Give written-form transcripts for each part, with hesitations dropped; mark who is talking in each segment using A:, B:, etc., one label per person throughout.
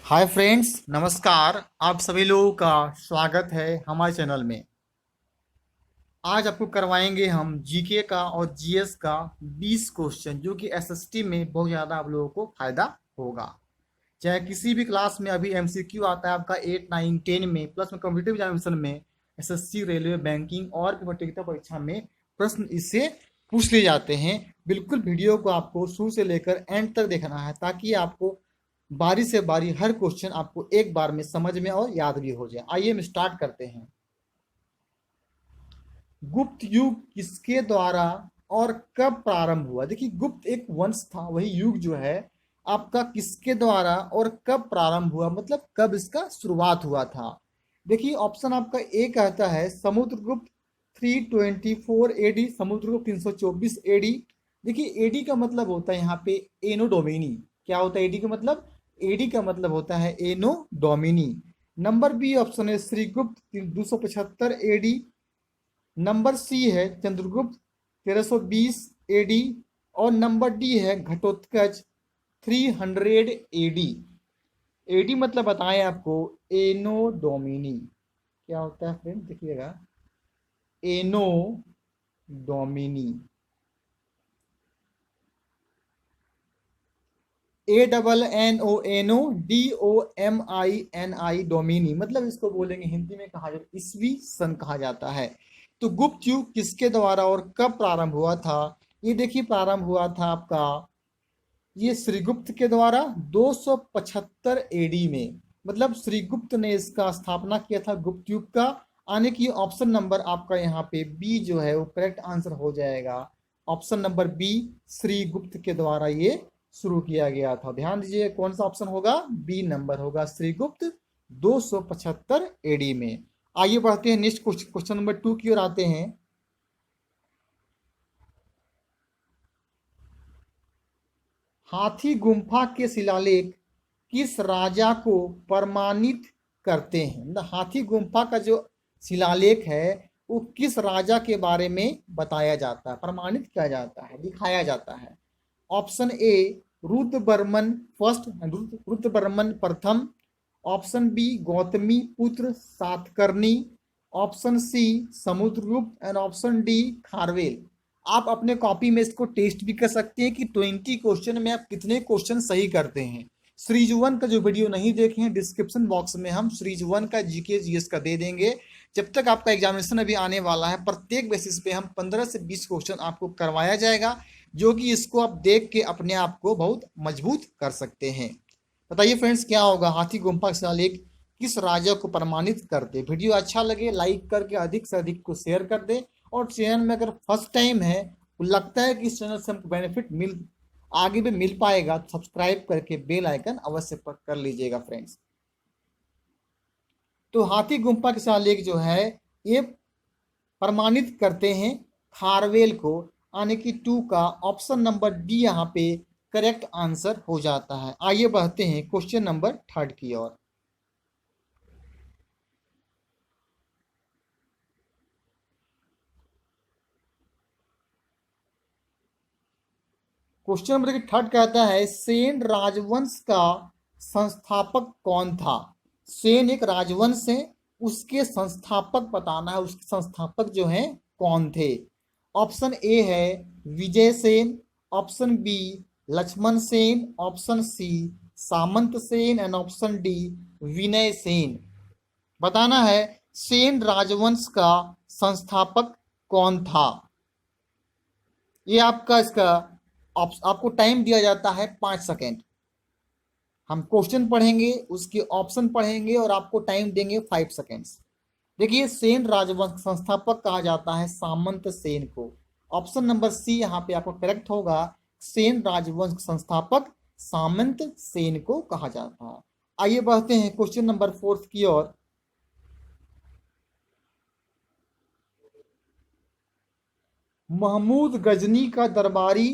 A: Hi friends, नमस्कार। आप सभी लोगों का स्वागत है हमारे चैनल में। आज आपको करवाएंगे हम जीके का और जीएस का 20 क्वेश्चन, जो कि एसएसटी में बहुत ज़्यादा आप लोगों को फायदा होगा। चाहे किसी भी क्लास में अभी एमसीक्यू आता है आपका 8, 9, 10 में, प्लस में कॉम्पिटिटिव एग्जामिनेशन में, एसएससी, रेलवे, बैंकिंग और भी प्रतियोगिता परीक्षा में प्रश्न इससे पूछ लिए जाते हैं। बिल्कुल वीडियो को आपको शुरू से लेकर एंड तक देखना है, ताकि आपको बारी से बारी हर क्वेश्चन आपको एक बार में समझ में और याद भी हो जाए। आइए हम स्टार्ट करते हैं। गुप्त युग किसके द्वारा और कब प्रारंभ हुआ? देखिए, गुप्त एक वंश था, वही युग जो है आपका किसके द्वारा और कब प्रारंभ हुआ, मतलब कब इसका शुरुआत हुआ था। देखिए, ऑप्शन आपका ए कहता है समुद्रगुप्त 324 एडी, समुद्रगुप्त 324 एडी। देखिए, एडी का मतलब होता है यहाँ पे एनो डोमिनी। क्या होता है एडी का मतलब? एडी का मतलब होता है एनो डोमिनी। नंबर बी ऑप्शन है श्रीगुप्त 275 एडी। नंबर सी है चंद्रगुप्त 1320 एडी। और नंबर डी है घटोत्कच 300 एडी। एडी मतलब बताएं आपको एनो डोमिनी। क्या होता है फ्रेंड, देखिएगा, एनो डोमिनी। ANNODOMINI डोमिनी, मतलब इसको बोलेंगे हिंदी में कहा जाए ईसवी सन कहा जाता है। तो गुप्त युग किसके द्वारा और कब प्रारंभ हुआ था? ये देखिए, प्रारंभ हुआ था आपका ये श्रीगुप्त के द्वारा 275 एडी में। मतलब श्रीगुप्त ने इसका स्थापना किया था गुप्त युग का। आने की ऑप्शन नंबर आपका यहाँ पे बी जो है वो करेक्ट आंसर हो जाएगा। ऑप्शन नंबर बी, श्रीगुप्त के द्वारा ये शुरू किया गया था। ध्यान दीजिए, कौन सा ऑप्शन होगा? बी नंबर होगा, श्रीगुप्त 275 एडी में। आइए बढ़ते हैं नेक्स्ट क्वेश्चन नंबर 2 की ओर आते हैं। हाथी गुम्फा के शिलालेख किस राजा को प्रमाणित करते हैं? मतलब हाथी गुम्फा का जो शिलालेख है वो किस राजा के बारे में बताया जाता है, प्रमाणित किया जाता है, दिखाया जाता है? ऑप्शन ए रुद्रवर्मन फर्स्ट, रुद्रवर्मन प्रथम। Option B Gautami Putra Satakarni. Option C Samudragupta and option D Kharavela. आप अपने कॉपी में इसको टेस्ट भी कर सकते हैं कि 20 क्वेश्चन में आप कितने क्वेश्चन सही करते हैं। सीरीज 1 का जो वीडियो नहीं देखे हैं, डिस्क्रिप्शन बॉक्स में हम सीरीज 1 का जीके जीएस का दे देंगे। जब तक आपका एग्जामिनेशन अभी आने वाला है, प्रत्येक बेसिस पे हम 15 से 20 क्वेश्चन आपको करवाया जाएगा, जो कि इसको आप देख के अपने आप को बहुत मजबूत कर सकते हैं। बताइए फ्रेंड्स, क्या होगा? हाथी गुम्फा का शिलालेख किस राजा को प्रमाणित करते? वीडियो अच्छा लगे लाइक करके अधिक से अधिक को शेयर कर दे। और चैनल में अगर फर्स्ट टाइम है, लगता है कि इस चैनल से हमको बेनिफिट आगे भी मिल पाएगा, तो सब्सक्राइब करके बेल आइकन अवश्य कर लीजिएगा फ्रेंड्स। तो हाथी गुम्फा के शिलालेख जो है ये प्रमाणित करते हैं खारवेल को। आने की 2 का ऑप्शन नंबर डी यहाँ पे करेक्ट आंसर हो जाता है। आइए बढ़ते हैं क्वेश्चन नंबर 3 की ओर। क्वेश्चन नंबर 3 कहता है सेन राजवंश का संस्थापक कौन था? सेन एक राजवंश है, उसके संस्थापक बताना है, उसके संस्थापक जो हैं कौन थे? ऑप्शन ए है Vijay Sen. Option B Lakshman Sen. Option C Samant Sen and option D Vinay Sen. बताना है सेन राजवंश का संस्थापक कौन था। ये आपका इसका आपको टाइम दिया जाता है 5 सेकेंड। हम क्वेश्चन पढ़ेंगे, उसके ऑप्शन पढ़ेंगे और आपको टाइम देंगे 5 सेकेंड्स। देखिए, सेन राजवंश संस्थापक कहा जाता है सामंत सेन को। ऑप्शन नंबर सी यहाँ पे आपको करेक्ट होगा। सेन राजवंश संस्थापक सामंत सेन को कहा जाता है। आइए बढ़ते हैं क्वेश्चन नंबर 4 की ओर। महमूद गजनी का दरबारी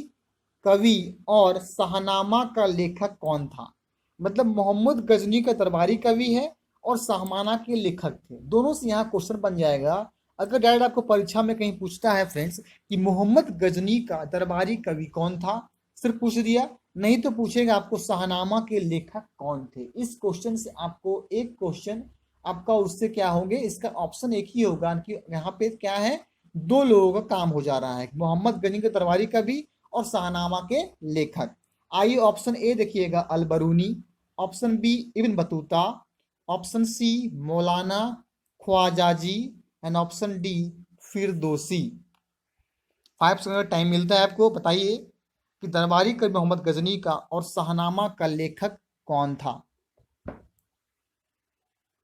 A: कवि और शाहनामा का लेखक कौन था? मतलब मोहम्मद गजनी का दरबारी कवि है और शाहनामा के लेखक थे। दोनों से यहाँ क्वेश्चन बन जाएगा। अगर डायरेक्ट आपको परीक्षा में कहीं पूछता है फ्रेंड्स कि मोहम्मद गजनी का दरबारी कवि कौन था, सिर्फ पूछ दिया, नहीं तो पूछेगा आपको शाहनामा के लेखक कौन थे। इस क्वेश्चन से आपको एक क्वेश्चन आपका उससे क्या होंगे, इसका ऑप्शन एक ही होगा कि यहाँ पे क्या है, दो लोगों का काम हो जा रहा है, मोहम्मद गनी के दरबारी कवि और शाहनामा के लेखक। आइए ऑप्शन ए देखिएगा Alberuni, option B Ibn Battuta, option C Maulana Khwajaji and option D Firdausi. 5 second का टाइम मिलता है आपको, बताइए कि दरबारी कवि मोहम्मद गजनी का और शाहनामा का लेखक कौन था।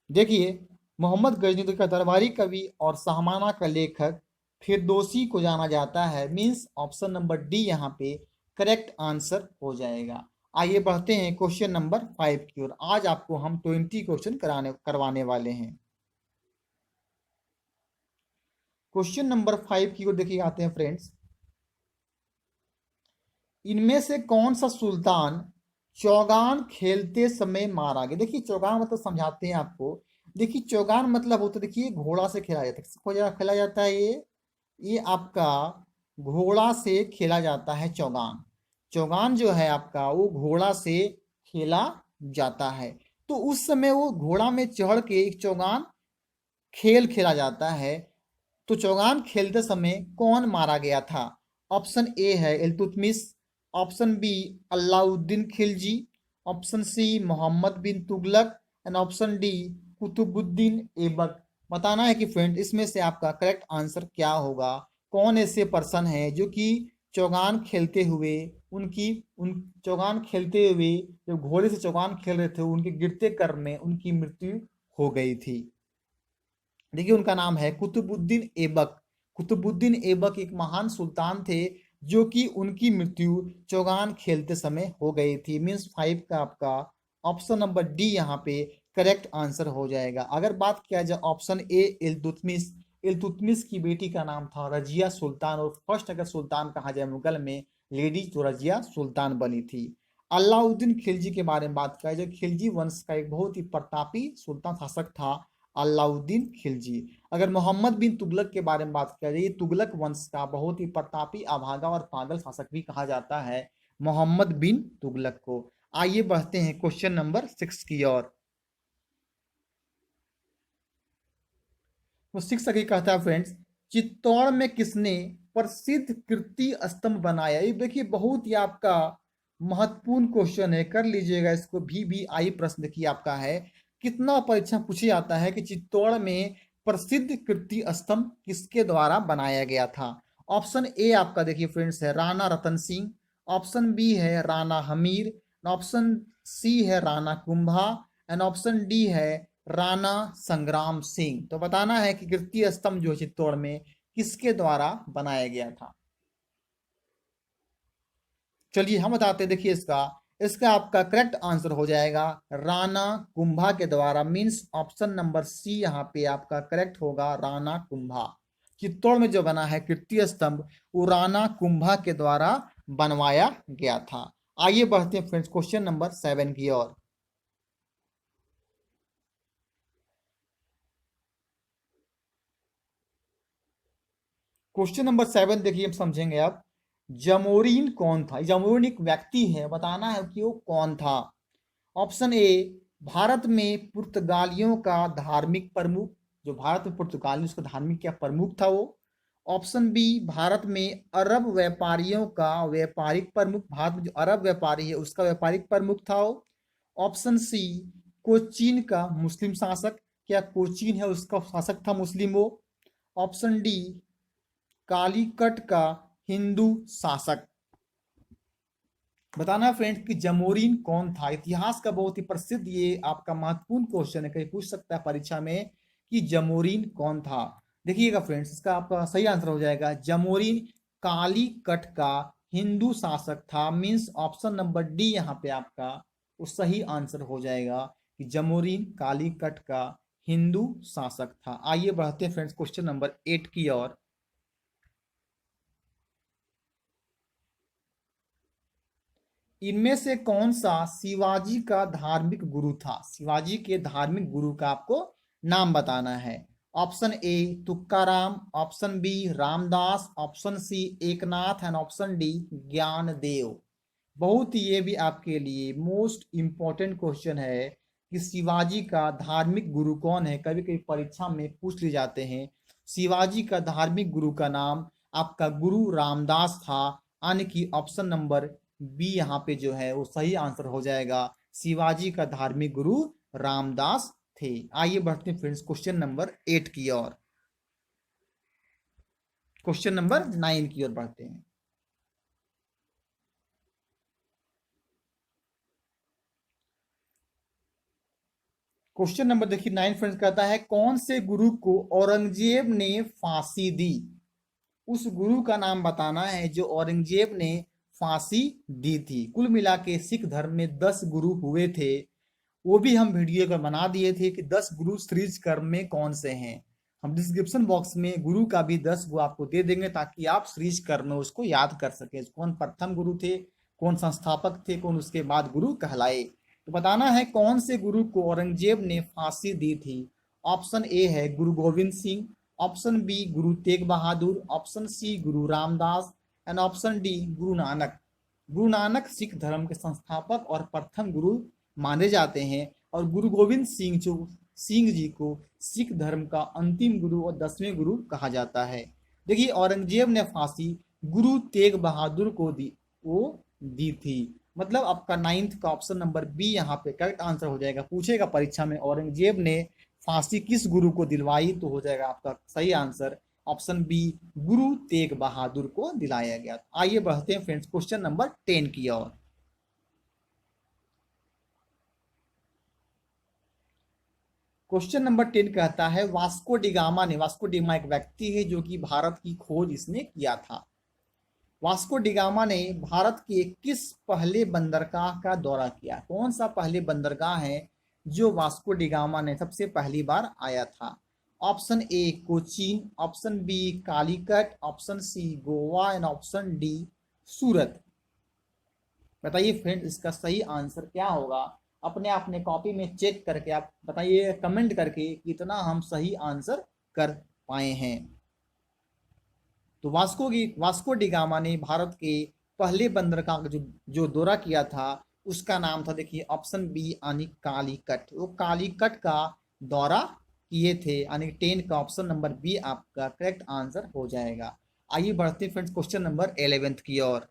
A: देखिए मोहम्मद गजनी का दरबारी कवि और शाहनामा का लेखक फिरदौसी को जाना जाता है, मींस ऑप्शन नंबर डी यहाँ पे करेक्ट आंसर हो जाएगा। आइए बढ़ते हैं क्वेश्चन नंबर 5 की ओर। आज आपको हम 20 क्वेश्चन करवाने वाले हैं। क्वेश्चन नंबर 5 की ओर देखिए आते हैं फ्रेंड्स। इनमें से कौन सा सुल्तान चौगान खेलते समय मारा गया। देखिए चौगान मतलब समझाते हैं आपको। देखिए चौगान मतलब होता है, देखिए घोड़ा से खेला जाता है, किसको खेला जाता है, ये आपका घोड़ा से खेला जाता है चौगान। चौगान जो है आपका वो घोड़ा से खेला जाता है। तो उस समय वो घोड़ा में चढ़ के एक चौगान खेल खेला जाता है। तो चौगान खेलते समय कौन मारा गया था। ऑप्शन ए है Iltutmish, option B Alauddin Khilji, option C Mohammad bin Tughlaq and option D Qutbuddin Aibak. बताना है कि फ्रेंड इसमें से आपका करेक्ट आंसर क्या होगा। कौन ऐसे पर्सन है जो कि चौगान खेलते हुए उन चौगान खेलते हुए जब घोड़े से चौगान खेल रहे थे उनके गिरते क्रम में उनकी मृत्यु हो गई थी। देखिए उनका नाम है कुतुबुद्दीन ऐबक। कुतुबुद्दीन ऐबक एक महान सुल्तान थे जो कि उनकी मृत्यु चौगान खेलते समय हो गई थी। मीन्स 5 का आपका ऑप्शन नंबर डी यहाँ पे करेक्ट आंसर हो जाएगा। अगर बात किया जाए ऑप्शन ए इल्तुतमिश, इल्तुतमिश की बेटी का नाम था रजिया सुल्तान, और फर्स्ट अगर सुल्तान कहा जाए मुगल में लेडी तो रजिया सुल्तान बनी थी। अलाउद्दीन खिलजी के बारे में बात किया जाए, खिलजी वंश का एक बहुत ही प्रतापी सुल्तान शासक था अलाउद्दीन खिलजी। अगर मोहम्मद बिन तुगलक के बारे में बात किया जाए, तुगलक वंश का बहुत ही प्रतापी अभागा और पागल शासक भी कहा जाता है मोहम्मद बिन तुगलक को। आइए बढ़ते हैं क्वेश्चन नंबर 6 की ओर। तो 6 आगे कहता है फ्रेंड्स, चित्तौड़ में किसने प्रसिद्ध कीर्ति स्तंभ बनाया। ये देखिए बहुत ही आपका महत्वपूर्ण क्वेश्चन है, कर लीजिएगा इसको। VVI प्रश्न देखिए आपका है, कितना परीक्षा पूछी जाता है कि चित्तौड़ में प्रसिद्ध कीर्ति स्तंभ किसके द्वारा बनाया गया था। ऑप्शन ए आपका देखिए फ्रेंड्स है राणा रतन सिंह, ऑप्शन बी है राणा हमीर, ऑप्शन सी है Rana Kumbha and option D है राणा संग्राम सिंह। तो बताना है कि कीर्ति स्तंभ जो चित्तौड़ में किसके द्वारा बनाया गया था। चलिए हम बताते हैं, देखिए इसका इसका आपका करेक्ट आंसर हो जाएगा राणा कुंभा के द्वारा। मींस ऑप्शन नंबर सी यहाँ पे आपका करेक्ट होगा, राणा कुंभा। चित्तौड़ में जो बना है कीर्ति स्तंभ वो राणा कुंभा के द्वारा बनवाया गया था। आइए बढ़ते हैं फ्रेंड्स क्वेश्चन नंबर 7 की ओर। क्वेश्चन नंबर 7 देखिए हम समझेंगे अब। जमोरीन कौन था। जमोरीन एक व्यक्ति है, बताना है कि वो कौन था। ऑप्शन ए भारत में पुर्तगालियों का धार्मिक प्रमुख, जो भारत में पुर्तगाली उसका धार्मिक क्या प्रमुख था वो। ऑप्शन बी भारत में अरब व्यापारियों का व्यापारिक प्रमुख, भारत में जो अरब व्यापारी है उसका व्यापारिक प्रमुख था वो। ऑप्शन सी कोचीन का मुस्लिम शासक, क्या कोचीन है उसका शासक था मुस्लिम वो। ऑप्शन डी कालीकट का हिंदू शासक। बताना फ्रेंड्स कि जमोरीन कौन था। इतिहास का बहुत ही प्रसिद्ध ये आपका महत्वपूर्ण क्वेश्चन है, कहीं पूछ सकता है परीक्षा में कि जमोरीन कौन था। देखिएगा फ्रेंड्स इसका आपका सही आंसर हो जाएगा जमोरीन कालीकट का हिंदू शासक था। मींस ऑप्शन नंबर डी यहाँ पे आपका वो सही आंसर हो जाएगा कि जमोरीन कालीकट का हिंदू शासक था। आइए बढ़ते हैं फ्रेंड्स क्वेश्चन नंबर 8 की ओर। इनमें से कौन सा शिवाजी का धार्मिक गुरु था। शिवाजी के धार्मिक गुरु का आपको नाम बताना है। Option A Tukaram, option B Ramdas, option C Eknath and option D Gyandev. बहुत ही ये भी आपके लिए मोस्ट इम्पोर्टेंट क्वेश्चन है कि शिवाजी का धार्मिक गुरु कौन है। कभी कभी परीक्षा में पूछ लिए जाते हैं। शिवाजी का धार्मिक गुरु का नाम आपका गुरु रामदास था, यानी कि ऑप्शन नंबर बी यहाँ पे जो है वो सही आंसर हो जाएगा। शिवाजी का धार्मिक गुरु रामदास थे। आइए बढ़ते हैं फ्रेंड्स क्वेश्चन नंबर 8 की ओर। क्वेश्चन नंबर 9 की ओर बढ़ते हैं। क्वेश्चन नंबर देखिए 9 फ्रेंड्स कहता है कौन से गुरु को औरंगजेब ने फांसी दी। उस गुरु का नाम बताना है जो औरंगजेब ने फांसी दी थी। कुल मिला के सिख धर्म में 10 गुरु हुए थे। वो भी हम वीडियो का बना दिए थे कि 10 गुरु श्रीज कर्म में कौन से हैं। हम डिस्क्रिप्शन बॉक्स में गुरु का भी 10 वो आपको दे देंगे ताकि आप श्रीज कर्म में उसको याद कर सके, कौन प्रथम गुरु थे, कौन संस्थापक थे, कौन उसके बाद गुरु कहलाए। तो बताना है कौन से गुरु को औरंगजेब ने फांसी दी थी। ऑप्शन ए है गुरु Govind Singh, option B Guru Tegh Bahadur, option C Guru Ramdas and option D Guru Nanak. Guru Nanak Sikh धर्म के संस्थापक और प्रथम गुरु माने जाते हैं और गुरु गोविंद सिंह जो सिंह जी को सिख धर्म का अंतिम गुरु और 10वें गुरु कहा जाता है। देखिए औरंगजेब ने फांसी गुरु तेग बहादुर को दी थी। मतलब आपका 9th का ऑप्शन नंबर बी यहाँ पे करेक्ट आंसर हो जाएगा। पूछेगा परीक्षा में औरंगजेब ने फांसी किस गुरु को दिलवाई, तो हो जाएगा आपका सही answer option B Guru Tegh Bahadur को दिलाया गया। आइए बढ़ते हैं फ्रेंड्स क्वेश्चन नंबर 10 की ओर। क्वेश्चन नंबर 10 कहता है वास्को डिगामा ने, वास्को डिगामा एक व्यक्ति है जो कि भारत की खोज इसने किया था। वास्को डिगामा ने भारत के किस पहले बंदरगाह का दौरा किया। कौन सा पहले बंदरगाह है जो वास्को डिगामा ने सबसे पहली बार आया था। Option A Cochin, option B Calicut, option C Goa and option D Surat. बताइए फ्रेंड इसका सही आंसर क्या होगा। अपने अपने कॉपी में चेक करके आप बताइए कमेंट करके कितना हम सही आंसर कर पाए हैं। तो वास्को डिगामा ने भारत के पहले बंदरगाह का जो दौरा किया था उसका नाम था देखिए ऑप्शन बी यानी कालीकट। वो कालीकट का दौरा किए थे, यानी 10 का ऑप्शन नंबर बी आपका करेक्ट आंसर हो जाएगा। आइए बढ़ते फ्रेंड्स क्वेश्चन नंबर 11 की ओर।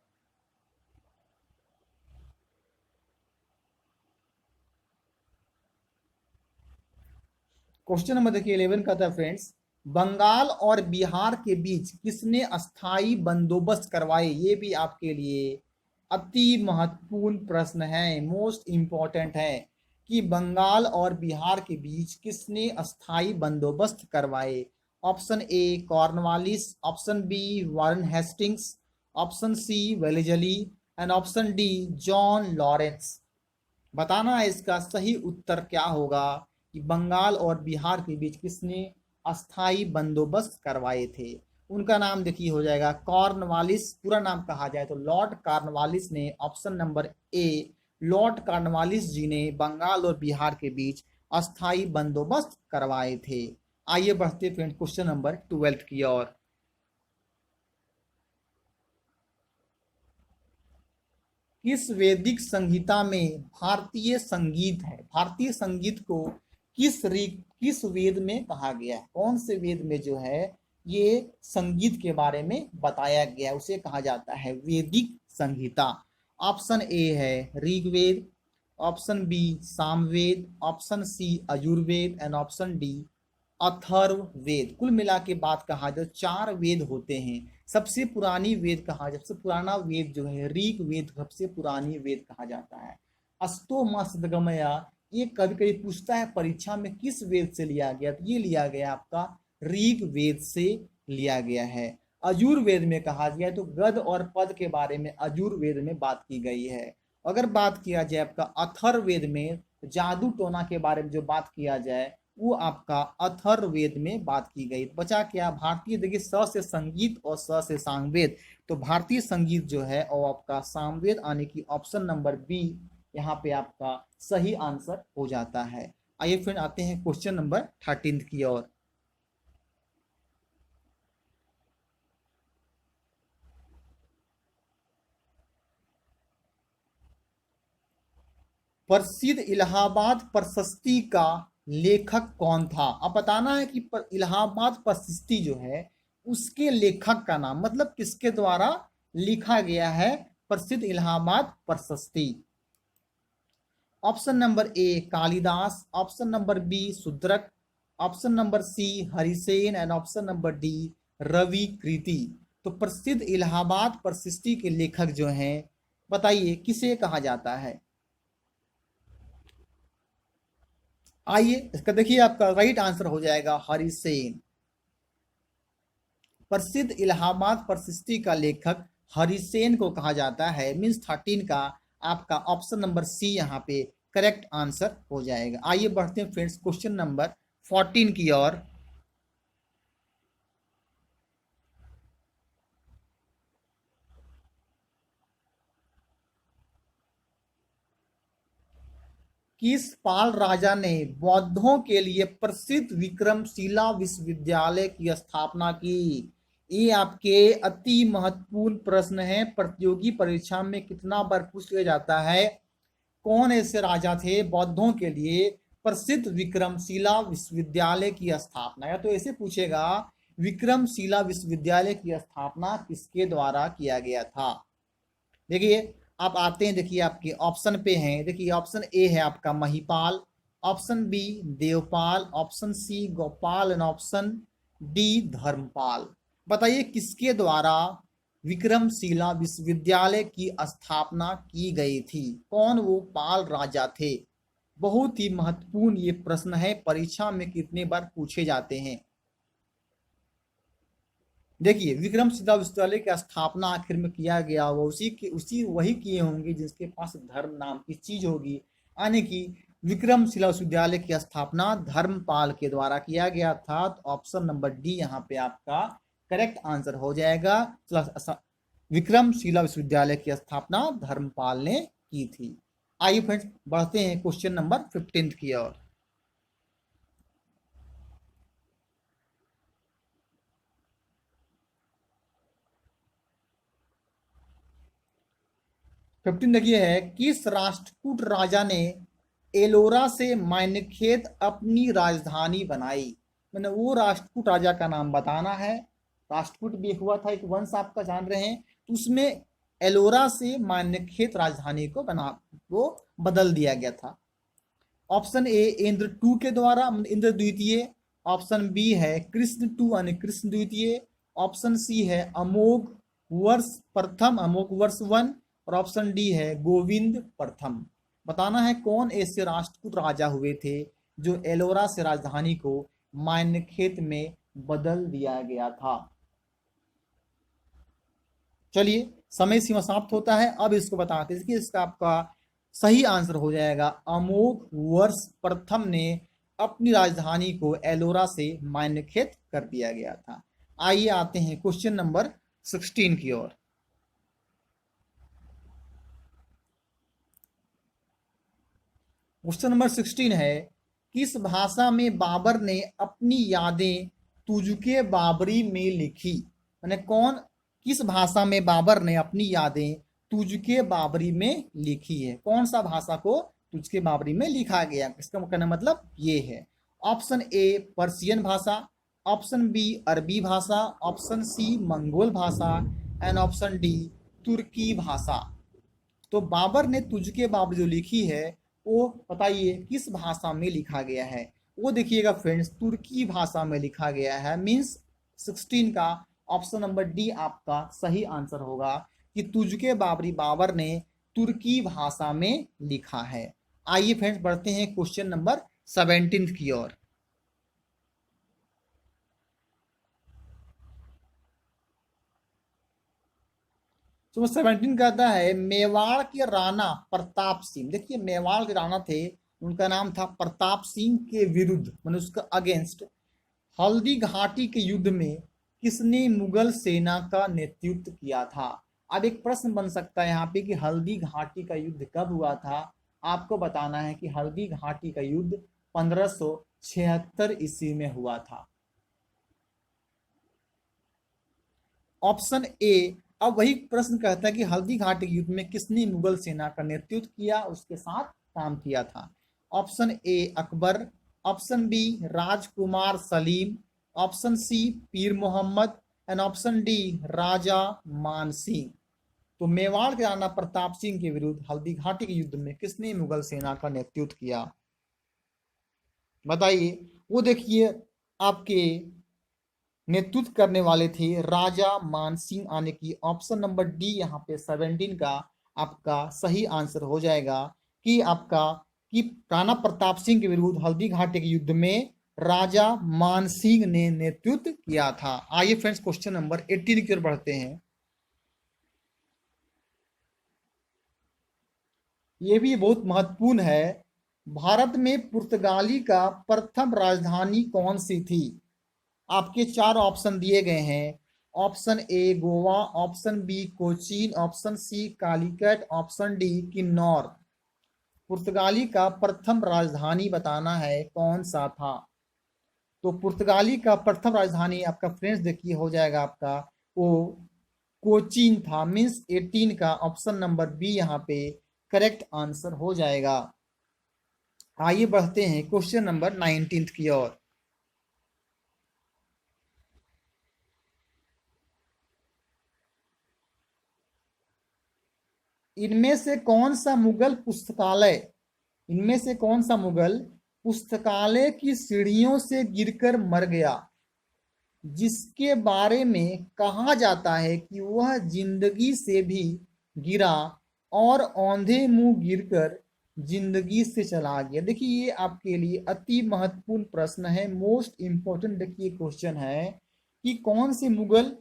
A: क्वेश्चन नंबर देखिए 11 का था फ्रेंड्स बंगाल और बिहार के बीच किसने अस्थाई बंदोबस्त करवाए। ये भी आपके लिए अति महत्वपूर्ण प्रश्न है, मोस्ट इंपॉर्टेंट है कि बंगाल और बिहार के बीच किसने अस्थाई बंदोबस्त करवाए। Option A Cornwallis, option B Warren Hastings, option C Wellesley and option D John Lawrence. बताना है इसका सही उत्तर क्या होगा कि बंगाल और बिहार के बीच किसने अस्थाई बंदोबस्त करवाए थे। उनका नाम देखिए हो जाएगा कॉर्नवालिस। पूरा नाम कहा जाए तो लॉर्ड कॉर्नवालिस ने, option number A lord Cornwallis ji ने बंगाल और बिहार के बीच अस्थाई बंदोबस्त करवाए थे। आइए बढ़ते फ्रेंड क्वेश्चन नंबर 12 की ओर। किस वैदिक संहिता में भारतीय संगीत है। भारतीय संगीत को किस वेद में कहा गया है। कौन से वेद में जो है ये संगीत के बारे में बताया गया है, उसे कहा जाता है वैदिक संहिता। ऑप्शन ए है Rigveda, option B Samaveda, option C Yajurveda and option D Atharvaveda. कुल मिला के बात कहा जाए 4 वेद होते हैं। सबसे पुरानी वेद कहा, सबसे पुराना वेद जो है ऋग वेद सबसे पुरानी वेद कहा जाता है। अस्तो मस्तगमया ये कभी कभी पूछता है परीक्षा में किस वेद से लिया गया, तो ये लिया गया आपका ऋग वेद से लिया गया है। अजुर्वेद में कहा गया तो गद और पद के बारे में अजुर्वेद में बात की गई है। अगर बात किया जाए आपका अथर्ववेद में जादू टोना के बारे में जो बात किया जाए वो आपका अथर्ववेद में बात की गई। बचा क्या भारतीय, देखिए स से संगीत और स से सामवेद, तो भारतीय संगीत जो है और आपका सामवेद आने की ऑप्शन नंबर बी यहाँ पे आपका सही आंसर हो जाता है। आइए फिर आते हैं क्वेश्चन नंबर 13 की ओर। प्रसिद्ध इलाहाबाद प्रशस्ति का लेखक कौन था? अब बताना है कि इलाहाबाद प्रशस्ति जो है उसके लेखक का नाम, मतलब किसके द्वारा लिखा गया है प्रसिद्ध Allahabad Prashasti. Option number A Kalidas, option number B Shudrak, option number C Harisen and option number D Ravi Kirti. तो प्रसिद्ध इलाहाबाद प्रशस्ति के लेखक जो हैं बताइए किसे कहा जाता है? आइए इसका देखिए, आपका राइट आंसर हो जाएगा हरिसेन। प्रसिद्ध इलाहाबाद प्रशस्ति का लेखक हरिसेन को कहा जाता है। मीन्स 13 का आपका ऑप्शन नंबर सी यहाँ पे करेक्ट आंसर हो जाएगा। आइए बढ़ते हैं फ्रेंड्स क्वेश्चन नंबर 14 की ओर। किस पाल राजा ने बौद्धों के लिए प्रसिद्ध विक्रमशिला विश्वविद्यालय की स्थापना की? ये आपके अति महत्वपूर्ण प्रश्न है, प्रतियोगी परीक्षा में कितना बार पूछ लिया जाता है। कौन ऐसे राजा थे बौद्धों के लिए प्रसिद्ध विक्रमशिला विश्वविद्यालय की स्थापना? या तो ऐसे पूछेगा विक्रमशिला विश्वविद्यालय की स्थापना किसके द्वारा किया गया था? देखिए आप आते हैं, देखिए आपके ऑप्शन पे हैं। देखिए ऑप्शन ए है आपका Mahipal, option B Devpal, option C Gopal and option D Dharmpal. बताइए किसके द्वारा विक्रमशिला विश्वविद्यालय की स्थापना की गई थी? कौन वो पाल राजा थे? बहुत ही महत्वपूर्ण ये प्रश्न है, परीक्षा में कितने बार पूछे जाते हैं। देखिए विक्रमशिला विश्वविद्यालय की स्थापना आखिर में किया गया वो उसी वही किए होंगे जिसके पास धर्म नाम की चीज होगी, यानी कि विक्रमशिला विश्वविद्यालय की स्थापना धर्मपाल के द्वारा किया गया था। तो ऑप्शन नंबर डी यहाँ पे आपका करेक्ट आंसर हो जाएगा। विक्रमशिला विश्वविद्यालय की स्थापना धर्मपाल ने की थी। आइए फ्रेंड्स बढ़ते हैं क्वेश्चन नंबर 15 की ओर। देखिए है किस राष्ट्रकूट राजा ने एलोरा से मायनखेत अपनी राजधानी बनाई? मैंने वो राष्ट्रकूट राजा का नाम बताना है। राष्ट्रकूट भी हुआ था एक वंश, आपका जान रहे हैं, तो उसमें एलोरा से मायनखेत राजधानी को वो बदल दिया गया था। ऑप्शन ए इंद्र टू के द्वारा, इंद्र द्वितीय। ऑप्शन बी है कृष्ण टू यानी कृष्ण द्वितीय। ऑप्शन सी है अमोघ वर्ष प्रथम, अमोघ वर्ष 1। और ऑप्शन डी है गोविंद प्रथम। बताना है कौन ऐसे राष्ट्रकूट राजा हुए थे जो एलोरा से राजधानी को मायनखेत में बदल दिया गया था। चलिए समय सीमा समाप्त होता है, अब इसको बताते हैं कि इसका आपका सही आंसर हो जाएगा अमोघ वर्ष प्रथम ने अपनी राजधानी को एलोरा से मायनखेत कर दिया गया था। आइए आते हैं क्वेश्चन नंबर 16 की ओर। क्वेश्चन नंबर 16 है किस भाषा में बाबर ने अपनी यादें तुझके बाबरी में लिखी? मैंने कौन किस भाषा में बाबर ने अपनी यादें तुझके बाबरी में लिखी है? कौन सा भाषा को तुझके बाबरी में लिखा गया? इसका कहना मतलब ये है। ऑप्शन ए पर्शियन भाषा, ऑप्शन बी अरबी भाषा, ऑप्शन सी मंगोल भाषा एंड ऑप्शन डी तुर्की भाषा। तो बाबर ने तुझके बाबरी जो लिखी है वो बताइए किस भाषा में लिखा गया है? वो देखिएगा फ्रेंड्स तुर्की भाषा में लिखा गया है। मीन्स 16 का ऑप्शन नंबर डी आपका सही आंसर होगा कि तुझके बाबरी बाबर ने तुर्की भाषा में लिखा है। आइए फ्रेंड्स बढ़ते हैं क्वेश्चन नंबर 17 की ओर। तो 17 कहता है मेवाड़ के राणा प्रताप सिंह। देखिए मेवाड़ के राणा थे, उनका नाम था प्रताप सिंह के विरुद्ध मैंने उसका अगेंस्ट हल्दी घाटी के युद्ध में किसने मुगल सेना का नेतृत्व किया था? अब एक प्रश्न बन सकता है यहाँ पे कि हल्दी घाटी का युद्ध कब हुआ था? आपको बताना है कि हल्दी घाटी का युद्ध 1576 ईस्वी में हुआ था। ऑप्शन ए। अब वही प्रश्न कहता है कि हल्दी घाटी युद्ध में किसने मुगल सेना का नेतृत्व किया, उसके साथ काम किया था? Option A Akbar, option B राजकुमार Salim, option C Pir Mohammad and option D Raja Man Singh. तो मेवाड़ के राणा प्रताप सिंह के विरुद्ध हल्दी घाटी के युद्ध में किसने मुगल सेना का नेतृत्व किया? बताइए। वो देखिए आपके नेतृत्व करने वाले थे राजा मानसिंह आने की। ऑप्शन नंबर डी यहाँ पे 17 का आपका सही आंसर हो जाएगा कि आपका कि राणा प्रताप सिंह के विरुद्ध हल्दी घाटी के युद्ध में राजा मानसिंह ने नेतृत्व किया था। आइए फ्रेंड्स क्वेश्चन नंबर 18 की ओर बढ़ते हैं। ये भी बहुत महत्वपूर्ण है। भारत में पुर्तगाली का प्रथम राजधानी कौन सी थी? आपके 4 ऑप्शन दिए गए हैं। Option A Goa, option B Cochin, option C Calicut, option D Kinnaur. पुर्तगाली का प्रथम राजधानी बताना है कौन सा था। तो पुर्तगाली का प्रथम राजधानी आपका फ्रेंड्स देखिए हो जाएगा आपका वो कोचीन था। मीन्स 18 का ऑप्शन नंबर बी यहाँ पे करेक्ट आंसर हो जाएगा। आइए बढ़ते हैं क्वेश्चन नंबर 19 की ओर। इनमें से कौन सा मुगल पुस्तकालय, इनमें से कौन सा मुगल पुस्तकालय की सीढ़ियों से गिरकर मर गया, जिसके बारे में कहा जाता है कि वह जिंदगी से भी गिरा और औंधे मुंह गिरकर जिंदगी से चला गया? देखिए ये आपके लिए अति महत्वपूर्ण प्रश्न है, मोस्ट इंपोर्टेंट देखिए क्वेश्चन है कि कौन से मुगल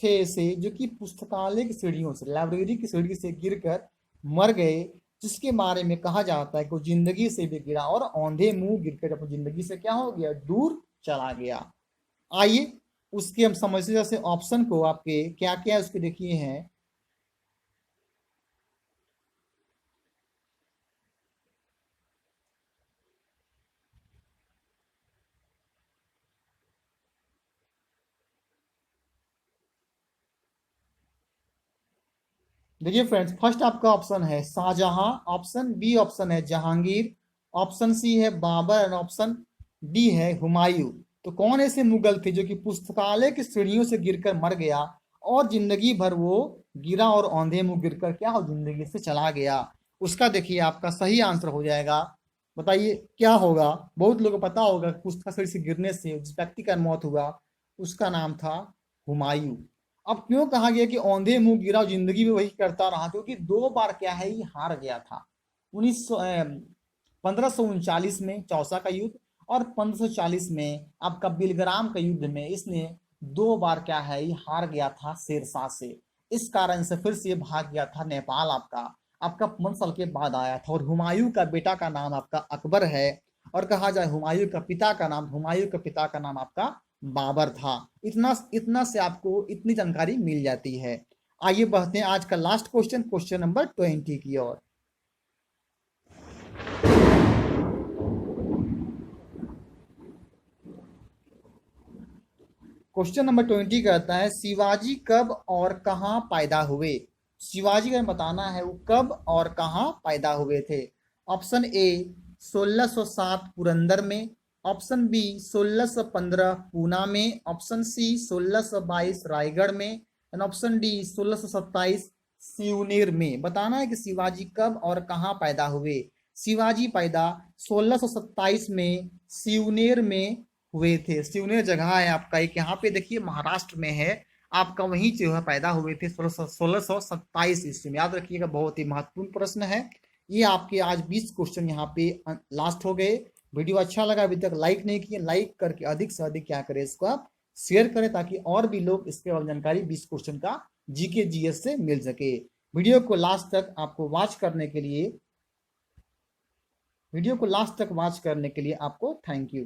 A: थे ऐसे जो कि पुस्तकालय की सीढ़ियों से, लाइब्रेरी की सीढ़ी से गिरकर मर गए, जिसके बारे में कहा जाता है कि वो जिंदगी से भी गिरा और औंधे मुंह गिरकर अपनी जिंदगी से क्या हो गया, दूर चला गया। आइए उसके हम समझते जैसे ऑप्शन को आपके क्या क्या उसके देखिए हैं। देखिए फ्रेंड्स फर्स्ट आपका ऑप्शन है शाहजहां, ऑप्शन बी ऑप्शन है जहांगीर, ऑप्शन सी है बाबर एंड ऑप्शन डी है हुमायूं। तो कौन ऐसे मुगल थे जो कि पुस्तकालय की सीढ़ियों से गिरकर मर गया और जिंदगी भर वो गिरा और औंधे मुंह गिरकर क्या हो जिंदगी से चला गया? उसका देखिए आपका सही आंसर हो जाएगा। बताइए क्या होगा? बहुत लोगों को पता होगा पुस्तक सीढ़ी से गिरने से जिस व्यक्ति का मौत हुआ उसका नाम था हुमायूं। अब क्यों कहा गया कि औंधे मुंह गिरा जिंदगी में वही करता रहा? क्योंकि 2 बार क्या है ये हार गया था। 1539 में चौसा का युद्ध और 1540 में आपका बिलग्राम का युद्ध में इसने 2 बार क्या है ये हार गया था शेरशाह से। इस कारण से फिर से भाग गया था नेपाल। आपका आपका 5 साल के बाद आया था। और हुमायूं का बेटा का नाम आपका अकबर है और कहा जाए हुमायूं का पिता का नाम आपका बाबर था। इतना इतना से आपको इतनी जानकारी मिल जाती है। आइए बढ़ते हैं आज का लास्ट क्वेश्चन, क्वेश्चन नंबर 20 की ओर। क्वेश्चन नंबर 20 कहता है शिवाजी कब और कहां पैदा हुए? शिवाजी का बताना है वो कब और कहां पैदा हुए थे। ऑप्शन ए 1607 पुरंदर में, ऑप्शन बी 1615 पूना में, ऑप्शन सी 1622 रायगढ़ में एंड ऑप्शन डी 1627 सिवनेर में। बताना है कि शिवाजी कब और कहां पैदा हुए। शिवाजी पैदा 1627 में सिवनेर में हुए थे। सिवनेर जगह है आपका एक यहाँ पे देखिए महाराष्ट्र में है आपका, वहीं जो है पैदा हुए थे 1627 ईस्वी में। याद रखिएगा बहुत ही महत्वपूर्ण प्रश्न है ये। आपके आज 20 क्वेश्चन यहाँ पे लास्ट हो गए। वीडियो अच्छा लगा अभी तक लाइक नहीं किए, लाइक करके अधिक से अधिक क्या करें इसको आप शेयर करें ताकि और भी लोग इसके और जानकारी 20 क्वेश्चन का जीके जीएस से मिल सके। वीडियो को लास्ट तक आपको वॉच करने के लिए आपको थैंक यू।